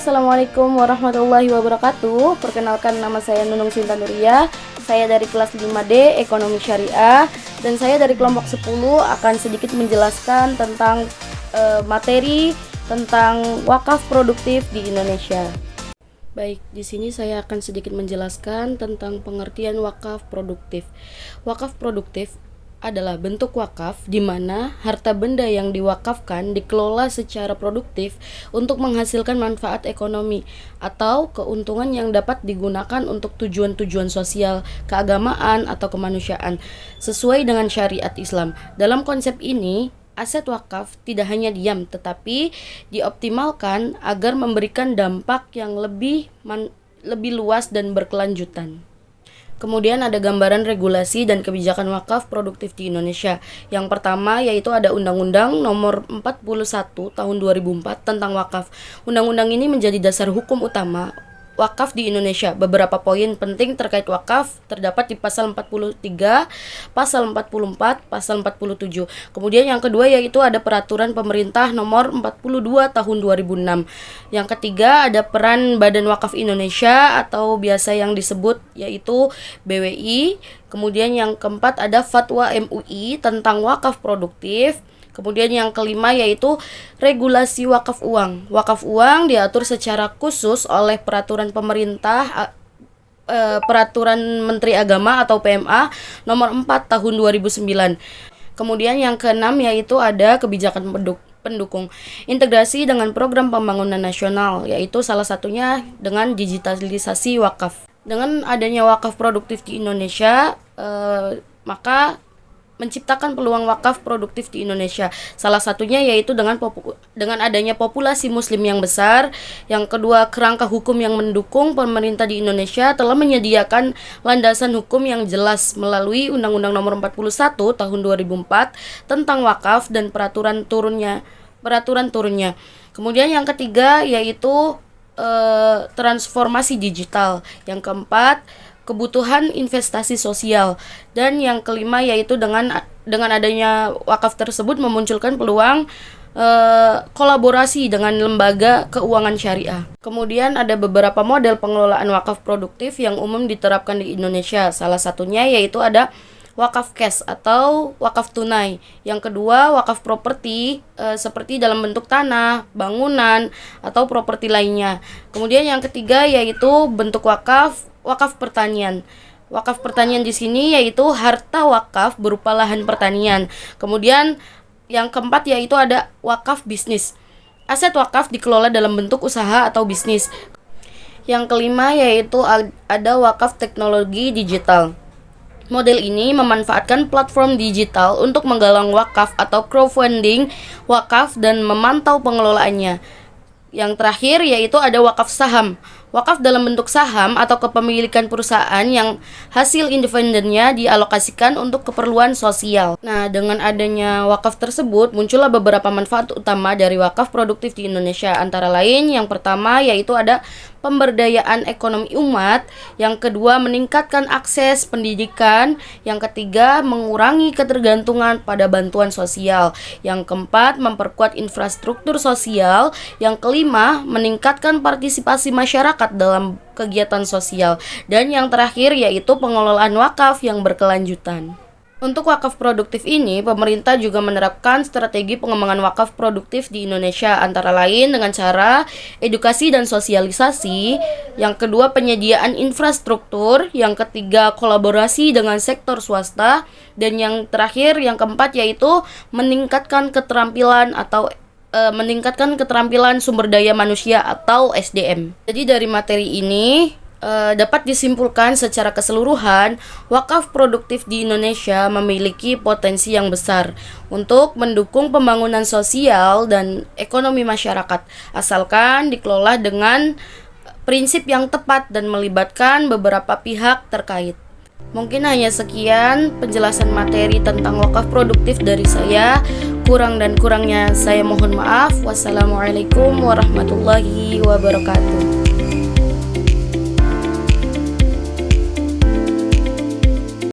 Assalamualaikum warahmatullahi wabarakatuh. Perkenalkan, nama saya Nunung Sinta Nuria. Saya dari kelas 5D Ekonomi Syariah, dan saya dari kelompok 10 akan sedikit menjelaskan tentang materi tentang wakaf produktif di Indonesia. Baik, di sini saya akan sedikit menjelaskan tentang pengertian wakaf produktif. Wakaf produktif adalah bentuk wakaf di mana harta benda yang diwakafkan dikelola secara produktif untuk menghasilkan manfaat ekonomi atau keuntungan yang dapat digunakan untuk tujuan-tujuan sosial, keagamaan, atau kemanusiaan sesuai dengan syariat Islam. Dalam konsep ini, aset wakaf tidak hanya diam tetapi dioptimalkan agar memberikan dampak yang lebih luas dan berkelanjutan. Kemudian ada gambaran regulasi dan kebijakan wakaf produktif di Indonesia. Yang pertama yaitu ada Undang-Undang Nomor 41 Tahun 2004 tentang wakaf. Undang-undang ini menjadi dasar hukum utama wakaf di Indonesia. Beberapa poin penting terkait wakaf terdapat di pasal 43, pasal 44, pasal 47. Kemudian yang kedua yaitu ada peraturan pemerintah nomor 42 tahun 2006. Yang ketiga ada peran Badan Wakaf Indonesia atau biasa yang disebut yaitu BWI. Kemudian yang keempat ada fatwa MUI tentang wakaf produktif. Kemudian yang kelima yaitu regulasi wakaf uang. Wakaf uang diatur secara khusus oleh peraturan pemerintah, peraturan Menteri Agama atau PMA nomor 4 tahun 2009. Kemudian yang keenam yaitu ada kebijakan pendukung integrasi dengan program pembangunan nasional, yaitu salah satunya dengan digitalisasi wakaf. Dengan adanya wakaf produktif di Indonesia, maka menciptakan peluang wakaf produktif di Indonesia. Salah satunya yaitu dengan adanya populasi muslim yang besar. Yang kedua, kerangka hukum yang mendukung. Pemerintah di Indonesia telah menyediakan landasan hukum yang jelas melalui Undang-Undang Nomor 41 Tahun 2004 tentang wakaf dan peraturan turunnya. Kemudian yang ketiga yaitu transformasi digital. Yang keempat, kebutuhan investasi sosial, dan yang kelima yaitu dengan adanya wakaf tersebut memunculkan peluang kolaborasi dengan lembaga keuangan syariah. Kemudian ada beberapa model pengelolaan wakaf produktif yang umum diterapkan di Indonesia. Salah satunya yaitu ada wakaf cash atau wakaf tunai. Yang kedua, wakaf properti seperti dalam bentuk tanah, bangunan, atau properti lainnya. Kemudian yang ketiga yaitu bentuk wakaf pertanian. Wakaf pertanian di sini yaitu harta wakaf berupa lahan pertanian. Kemudian yang keempat yaitu ada wakaf bisnis. Aset wakaf dikelola dalam bentuk usaha atau bisnis. Yang kelima yaitu ada wakaf teknologi digital. Model ini memanfaatkan platform digital untuk menggalang wakaf atau crowdfunding wakaf dan memantau pengelolaannya. Yang terakhir yaitu ada wakaf saham. Wakaf dalam bentuk saham atau kepemilikan perusahaan yang hasil independennya dialokasikan untuk keperluan sosial. Nah, dengan adanya wakaf tersebut muncullah beberapa manfaat utama dari wakaf produktif di Indonesia. Antara lain, yang pertama yaitu ada pemberdayaan ekonomi umat, yang kedua meningkatkan akses pendidikan, yang ketiga mengurangi ketergantungan pada bantuan sosial, yang keempat memperkuat infrastruktur sosial, yang kelima meningkatkan partisipasi masyarakat dalam kegiatan sosial, dan yang terakhir yaitu pengelolaan wakaf yang berkelanjutan. Untuk wakaf produktif ini, pemerintah juga menerapkan strategi pengembangan wakaf produktif di Indonesia, antara lain dengan cara edukasi dan sosialisasi, yang kedua penyediaan infrastruktur, yang ketiga kolaborasi dengan sektor swasta, dan yang terakhir, yang keempat yaitu meningkatkan keterampilan sumber daya manusia atau SDM. Jadi dari materi ini dapat disimpulkan secara keseluruhan, wakaf produktif di Indonesia memiliki potensi yang besar untuk mendukung pembangunan sosial dan ekonomi masyarakat, asalkan dikelola dengan prinsip yang tepat dan melibatkan beberapa pihak terkait. Mungkin hanya sekian penjelasan materi tentang wakaf produktif dari saya. Kurang dan kurangnya saya mohon maaf. Wassalamualaikum warahmatullahi wabarakatuh.